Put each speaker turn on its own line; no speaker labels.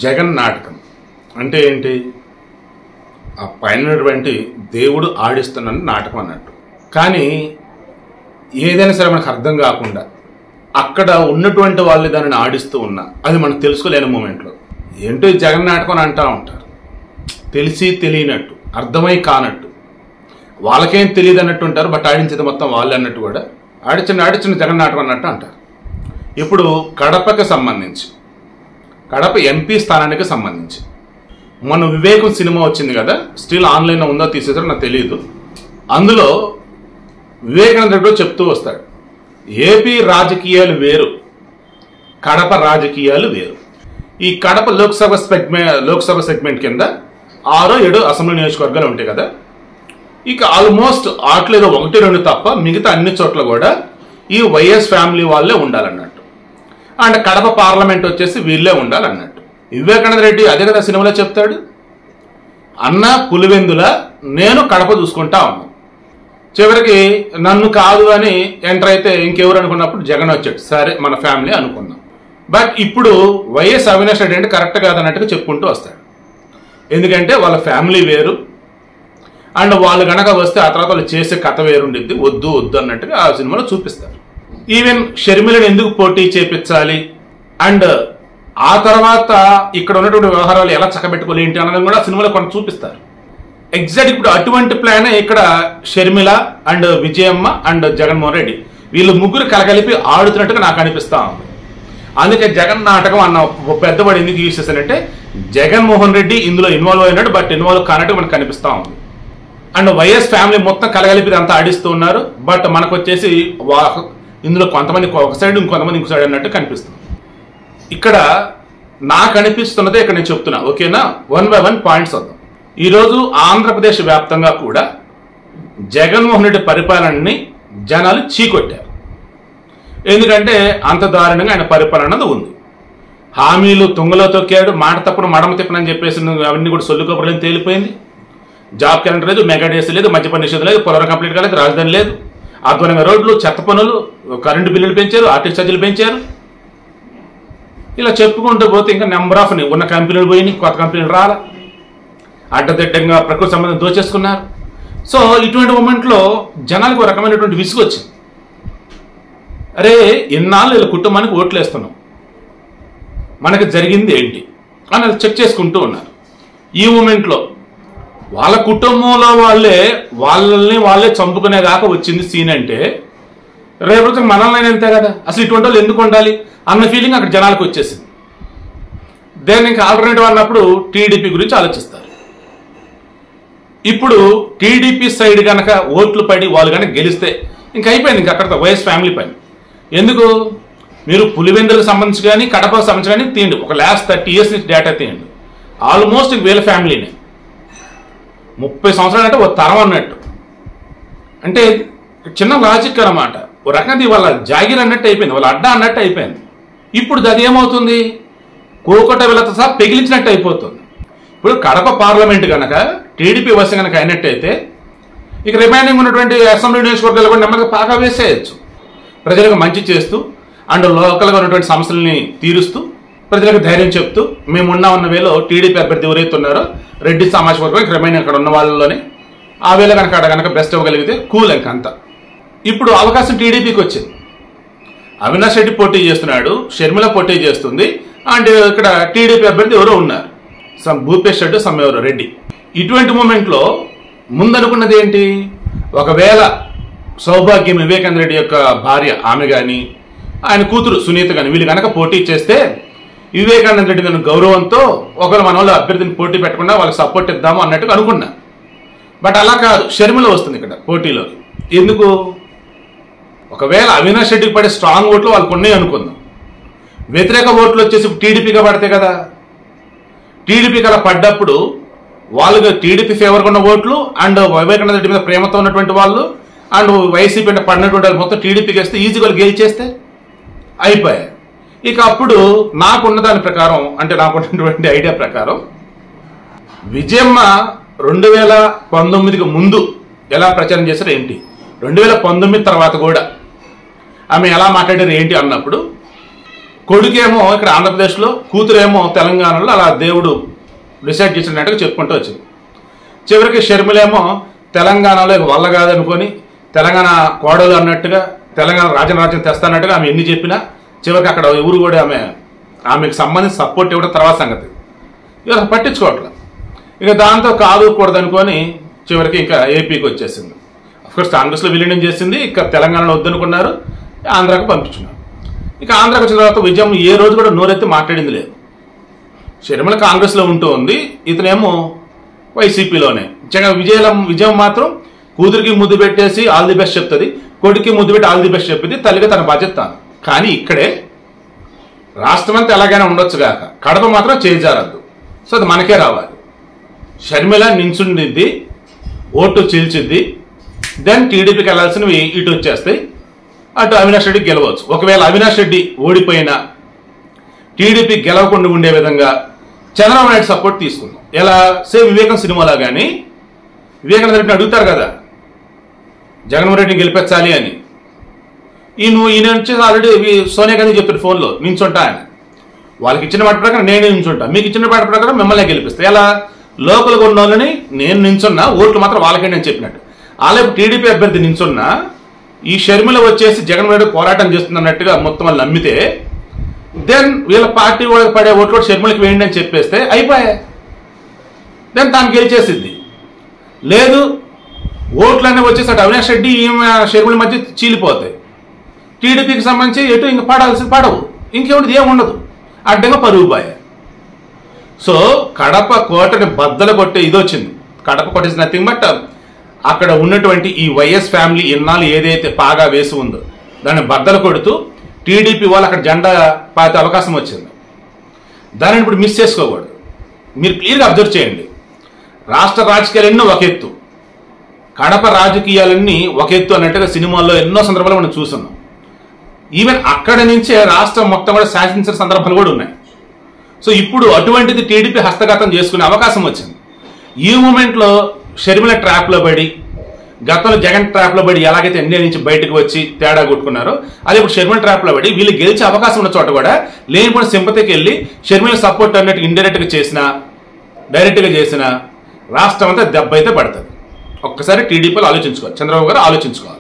జగన్ నాటకం అంటే ఏంటి? ఆ పైనటువంటి దేవుడు ఆడిస్తున్న నాటకం అన్నట్టు. కానీ ఏదైనా సరే మనకు అర్థం కాకుండా అక్కడ ఉన్నటువంటి వాళ్ళు దానిని ఆడిస్తూ ఉన్నా అది మనం తెలుసుకోలేని మూమెంట్లో ఏంటో జగన్ నాటకం అని అంటూ ఉంటారు. తెలిసి తెలియనట్టు, అర్థమై కానట్టు, వాళ్ళకేం తెలియదు అన్నట్టు ఉంటారు. బట్ ఆడించేది మొత్తం వాళ్ళు అన్నట్టు కూడా ఆడిచిన జగన్ నాటకం అన్నట్టు అంటారు. ఇప్పుడు కడపకి సంబంధించి, కడప ఎంపీ స్థానానికి సంబంధించి మన వివేకం సినిమా వచ్చింది కదా, స్టిల్ ఆన్లైన్లో ఉందో తీసేసారో నాకు తెలియదు. అందులో వివేకానంద రెడ్డి చెప్తూ వస్తాడు, ఏపీ రాజకీయాలు వేరు, కడప రాజకీయాలు వేరు. ఈ కడప లోక్సభ సెగ్మెంట్ కింద 6 or 7 అసెంబ్లీ నియోజకవర్గాలు ఉంటాయి కదా. ఇక ఆల్మోస్ట్ ఆటలేదో 1-2 తప్ప మిగతా అన్ని చోట్ల కూడా ఈ వైఎస్ ఫ్యామిలీ వాళ్ళే ఉండాలన్నట్టు. అండ్ కడప పార్లమెంట్ వచ్చేసి వీళ్ళే ఉండాలన్నట్టు. వివేకానంద రెడ్డి అదే కదా సినిమాలో చెప్తాడు, అన్న పులివెందుల నేను కడప చూసుకుంటా ఉన్నా. చివరికి నన్ను కాదు అని ఎంటర్ అయితే ఇంకెవరు అనుకున్నప్పుడు జగన్ వచ్చాడు. సరే మన ఫ్యామిలీ అనుకున్నాం. బట్ ఇప్పుడు వైఎస్ అవినాష్ రెడ్డి అంటే కరెక్ట్ కాదన్నట్టుగా చెప్పుకుంటూ వస్తాడు. ఎందుకంటే వాళ్ళ ఫ్యామిలీ వేరు, అండ్ వాళ్ళు గనక వస్తే ఆ తర్వాత వాళ్ళు చేసే కథ వేరుండిద్ది, వద్దు అన్నట్టుగా ఆ సినిమాలో చూపిస్తారు. ఈవెన్ షర్మిలను ఎందుకు పోటీ చేపించాలి, అండ్ ఆ తర్వాత ఇక్కడ ఉన్నటువంటి వ్యవహారాలు ఎలా చక్కబెట్టుకోవాలి ఏంటి అన్నది కూడా సినిమాలో కొంత చూపిస్తారు. ఎగ్జాక్ట్ ఇప్పుడు అటువంటి ప్లానే ఇక్కడ షర్మిల అండ్ విజయమ్మ అండ్ జగన్మోహన్ రెడ్డి వీళ్ళు ముగ్గురు కలగలిపి ఆడుతున్నట్టుగా నాకు అనిపిస్తా ఉంది. అందుకే జగన్ నాటకం అన్న పెద్దవాడు ఎందుకు యూజ్ చేశానంటే జగన్మోహన్ రెడ్డి ఇందులో ఇన్వాల్వ్ అయినాడు, బట్ ఇన్వాల్వ్ కానట్టు మనకు కనిపిస్తా ఉంది. అండ్ వైఎస్ ఫ్యామిలీ మొత్తం కలగలిపి అంతా ఆడిస్తూ ఉన్నారు. బట్ మనకు వచ్చేసి ఇందులో కొంతమంది ఒక సైడ్, ఇంకొంతమంది ఇంకో సైడ్ అన్నట్టు కనిపిస్తుంది. ఇక్కడ నాకు అనిపిస్తున్నదే ఇక్కడ నేను చెప్తున్నా, ఓకేనా? 1 by 1 పాయింట్స్ వద్దాం. ఈరోజు ఆంధ్రప్రదేశ్ వ్యాప్తంగా కూడా జగన్మోహన్ రెడ్డి పరిపాలనని జనాలు చీకొట్టారు. ఎందుకంటే అంత దారుణంగా ఆయన పరిపాలన ఉంది. హామీలు తుంగలో తొక్కాడు, మాట తప్పుడు మడమ తిప్పనని చెప్పేసి అవన్నీ కూడా సొల్లు కబుర్లని తేలిపోయింది. జాబ్ క్యాలెండర్ లేదు, మెగా డేస్ లేదు, మద్యపాన నిషేధం లేదు, పోలవరం కంప్లీట్ కాలేదు, రాజధాని లేదు, అధ్వానంగా రోడ్లు, చెత్త పనులు, కరెంటు బిల్లులు పెంచారు, ఆర్టీసీ ఛార్జీలు పెంచారు. ఇలా చెప్పుకుంటూ పోతే ఇంకా నెంబర్ ఆఫ్ ఉన్న కంపెనీలు పోయినాయి, కొత్త కంపెనీలు రాలా, అడ్డదిడ్డంగా ప్రకృతి సంబంధం దోచేసుకున్నారు. సో ఇటువంటి మూమెంట్లో జనాలకు ఒక రకమైనటువంటి విసుగు వచ్చింది. అరే ఇన్నాళ్ళు వీళ్ళ కుటుంబానికి ఓట్లు వేస్తున్నాం, మనకి జరిగింది ఏంటి అని చెక్ చేసుకుంటూ ఉన్నారు. ఈ మూమెంట్లో వాళ్ళ కుటుంబంలో వాళ్ళే చంపుకునేదాకా వచ్చింది సీన్ అంటే రేపు మనల్ని అంతే కదా, అసలు ఇటువంటి వాళ్ళు ఎందుకు ఉండాలి అన్న ఫీలింగ్ అక్కడ జనాలకు వచ్చేసింది. దేని ఇంకా ఆల్టర్నేటివ్ అన్నప్పుడు టీడీపీ గురించి ఆలోచిస్తారు. ఇప్పుడు టీడీపీ సైడ్ కనుక ఓట్లు పడి వాళ్ళు కనుక గెలిస్తే ఇంకా అయిపోయింది, ఇంకా అక్కడ వైఎస్ ఫ్యామిలీ పని. ఎందుకు? మీరు పులివెందులకు సంబంధించి కానీ కడపకు సంబంధించి కానీ తీయండి, ఒక లాస్ట్ 30 years నుంచి డేటా తీయండి, ఆల్మోస్ట్ వీళ్ళ ఫ్యామిలీనే 30 సంవత్సరాలు అంటే ఒక తరం అన్నట్టు. అంటే చిన్న లాజిక్ అన్నమాట. ఓ రకంగా వాళ్ళ జాగిర్ అన్నట్టు అయిపోయింది, వాళ్ళ అడ్డా అన్నట్టు అయిపోయింది. ఇప్పుడు అది ఏమవుతుంది? కోకట వీళ్ళతో సహా పెగిలించినట్టు అయిపోతుంది. ఇప్పుడు కడప పార్లమెంట్ కనుక టీడీపీ వస్తే కనుక అయినట్టయితే ఇక రిమైనింగ్ ఉన్నటువంటి అసెంబ్లీ నియోజకవర్గాలు కూడా నెమ్మదిగా పాగా వేసేయచ్చు. ప్రజలకు మంచి చేస్తూ అండ్ లోకల్గా ఉన్నటువంటి సమస్యల్ని తీరుస్తూ ప్రజలకు ధైర్యం చెప్తూ మేము ఉన్న వేలో టీడీపీ అభ్యర్థి ఎవరైతే ఉన్నారో రెడ్డి సామాజిక వర్గం రిమైనింగ్ అక్కడ ఉన్న వాళ్ళలోనే ఆ వేళ కనుక బెస్ట్ ఇవ్వగలిగితే కూల్ ఇంకంతా. ఇప్పుడు అవకాశం టీడీపీకి వచ్చింది. అవినాష్ రెడ్డి పోటీ చేస్తున్నాడు, షర్మిల పోటీ చేస్తుంది, అండ్ ఇక్కడ టీడీపీ అభ్యర్థి ఎవరో ఉన్నారు, భూపేష్ రెడ్డి ఎవరో రెడ్డి. ఇటువంటి మూమెంట్లో ముందనుకున్నది ఏంటి? ఒకవేళ సౌభాగ్యం వివేకానంద రెడ్డి యొక్క భార్య ఆమె కానీ ఆయన కూతురు సునీత కానీ వీళ్ళు కనుక పోటీ చేస్తే వివేకానంద రెడ్డి గారి గౌరవంతో ఒకవేళ మన వాళ్ళు అభ్యర్థిని పోటీ పెట్టకుండా వాళ్ళకి సపోర్ట్ ఇద్దాము అన్నట్టుగా అనుకున్నా. బట్ అలా కాదు, షర్మిల వస్తుంది ఇక్కడ పోటీలోకి. ఎందుకు? ఒకవేళ అవినాష్ రెడ్డికి పడే స్ట్రాంగ్ ఓట్లు వాళ్ళకు ఉన్నాయి అనుకుందాం, వ్యతిరేక ఓట్లు వచ్చేసి టీడీపీగా పడతాయి కదా. టీడీపీకి అలా పడ్డప్పుడు వాళ్ళకి టీడీపీ ఫేవర్గా ఉన్న ఓట్లు అండ్ వివేకానంద రెడ్డి మీద ప్రేమతో ఉన్నటువంటి వాళ్ళు అండ్ వైసీపీ అంటే పడినటువంటి వాళ్ళు మొత్తం టీడీపీకి వేస్తే ఈజీగా గెలిచేస్తే అయిపోయాయి. ఇక అప్పుడు నాకున్న దాని ప్రకారం, అంటే నాకున్నటువంటి ఐడియా ప్రకారం విజయమ్మ 2019కి ముందు ఎలా ప్రచారం చేశారు ఏంటి, 2019 తర్వాత కూడా ఆమె ఎలా మాట్లాడారు ఏంటి అన్నప్పుడు కొడుకేమో ఇక్కడ ఆంధ్రప్రదేశ్లో, కూతురేమో తెలంగాణలో, అలా దేవుడు డిసైడ్ చేసినట్టుగా చెప్పుకుంటూ వచ్చింది. చివరికి షర్మిలేమో తెలంగాణలో వల్ల కాదనుకొని తెలంగాణ కోడలు అన్నట్టుగా తెలంగాణ రాజ్యం తెస్తానట్టుగా ఆమె ఎన్ని చెప్పినా చివరికి అక్కడ ఊరు కూడా ఆమెకు సంబంధించి సపోర్ట్ ఇవ్వడం తర్వాత సంగతి. ఇక పట్టించుకోవట్లేదు. ఇక దాంతో కాదుకూడదనుకొని చివరికి ఇంకా ఏపీకి వచ్చేసింది. అఫ్కోర్స్ కాంగ్రెస్లో విలీనం చేసింది. ఇక తెలంగాణలో వద్దనుకున్నారు, ఆంధ్రాకు పంపించున్నారు. ఇక ఆంధ్రాకు వచ్చిన తర్వాత విజయం ఏ రోజు కూడా నోరెత్తి మాట్లాడింది లేదు. షర్మిల కాంగ్రెస్లో ఉంటూ ఉంది, ఇతనేమో వైసీపీలోనే. విజయం మాత్రం కూతురికి ముద్దు పెట్టేసి ఆల్ ది బెస్ట్ చెప్తుంది, కొడుకి ముద్దు పెట్టి ఆల్ ది బెస్ట్ చెప్పింది, తల్లిగా తన బాధ్యత తాను. కానీ ఇక్కడే రాష్ట్రం అంతా ఎలాగైనా ఉండొచ్చు కాక కడప మాత్రం చేజారద్దు. సో అది మనకే రావాలి. షర్మిల నించుండిద్ది, ఓటు చీల్చిద్ది, దెన్ టీడీపీకి వెళ్లాల్సినవి ఇటు వచ్చేస్తాయి, అటు అవినాష్ రెడ్డి గెలవచ్చు. ఒకవేళ అవినాష్ రెడ్డి ఓడిపోయినా టీడీపీ గెలవకుండా ఉండే విధంగా చంద్రబాబు నాయుడు సపోర్ట్ తీసుకుందాం. ఎలా సేమ్ వివేకం సినిమాలో కానీ వివేకానంద రెడ్డిని అడుగుతారు కదా జగన్మోహన్ రెడ్డిని గెలిపించాలి అని. ఈయన వచ్చేసి ఆల్రెడీ సోనియా గాంధీ చెప్పారు ఫోన్లో నించుంటా అని. వాళ్ళకి ఇచ్చిన మాట ప్రకారం నేనే నించుంటా, మీకు ఇచ్చిన మాట ప్రకారం మిమ్మల్ని గెలిపిస్తా. ఎలా లోకల్గా ఉన్న వాళ్ళని నేను నించున్నా, ఓట్లు మాత్రం వాళ్ళకే నేను చెప్పినట్టు. అలాగే టీడీపీ అభ్యర్థి నించున్నా ఈ షర్మిల వచ్చేసి జగన్మోహన్ రెడ్డి పోరాటం చేస్తున్నట్టుగా మొత్తం వాళ్ళు నమ్మితే దెన్ వీళ్ళ పార్టీ వాళ్ళకి పడే ఓట్లు కూడా షర్మిలకి వేయండి అని చెప్పేస్తే అయిపోయాయి. దెన్ తాను గెలిచేసిద్ది. లేదు ఓట్లన్నీ వచ్చేసి అటు అవినాష్ రెడ్డి షర్మిల మధ్య చీలిపోతాయి. టీడీపీకి సంబంధించి ఎటు ఇంక పడవు, ఇంకేమిటి ఏముండదు, అడ్డంగా పరుగు బాయ్. సో కడప కోటని బద్దలు కొట్టే ఇది వచ్చింది. కడప కోట ఇస్ నథింగ్ బట్ అక్కడ ఉన్నటువంటి ఈ వైఎస్ ఫ్యామిలీ ఇన్నాళ్ళు ఏదైతే పాగా వేసి ఉందో దాన్ని బద్దలు కొడుతూ టీడీపీ వాళ్ళు అక్కడ జెండా పాతే అవకాశం వచ్చింది. దానిని ఇప్పుడు మిస్ చేసుకోకూడదు. మీరు క్లియర్గా అబ్జర్వ్ చేయండి. రాష్ట్ర రాజకీయాలన్నీ ఒక ఎత్తు, కడప రాజకీయాలన్నీ ఒక ఎత్తు అన్నట్టుగా సినిమాల్లో ఎన్నో సందర్భాలు మనం చూస్తున్నాం. ఈవెన్ అక్కడి నుంచే రాష్ట్రం మొత్తం కూడా శాసించిన సందర్భాలు కూడా ఉన్నాయి. సో ఇప్పుడు అటువంటిది టీడీపీ హస్తగతం చేసుకునే అవకాశం వచ్చింది. ఈ మూమెంట్లో షర్మిల ట్రాప్లో పడి, గతంలో జగన్ ట్రాప్లో పడి ఎలాగైతే ఎన్డీఏ నుంచి బయటకు వచ్చి తేడా కొట్టుకున్నారో అదే ఇప్పుడు షర్మిల ట్రాప్లో పడి వీళ్ళు గెలిచే అవకాశం ఉన్న చోట కూడా లేనిపోయిన సింపతికి వెళ్ళి షర్మిల సపోర్ట్ అన్నట్టు ఇండైరెక్ట్గా చేసినా డైరెక్ట్గా చేసినా రాష్ట్రం అంతా దెబ్బ అయితే పడుతుంది. ఒక్కసారి టీడీపీలో ఆలోచించుకోవాలి, చంద్రబాబు గారు ఆలోచించుకోవాలి.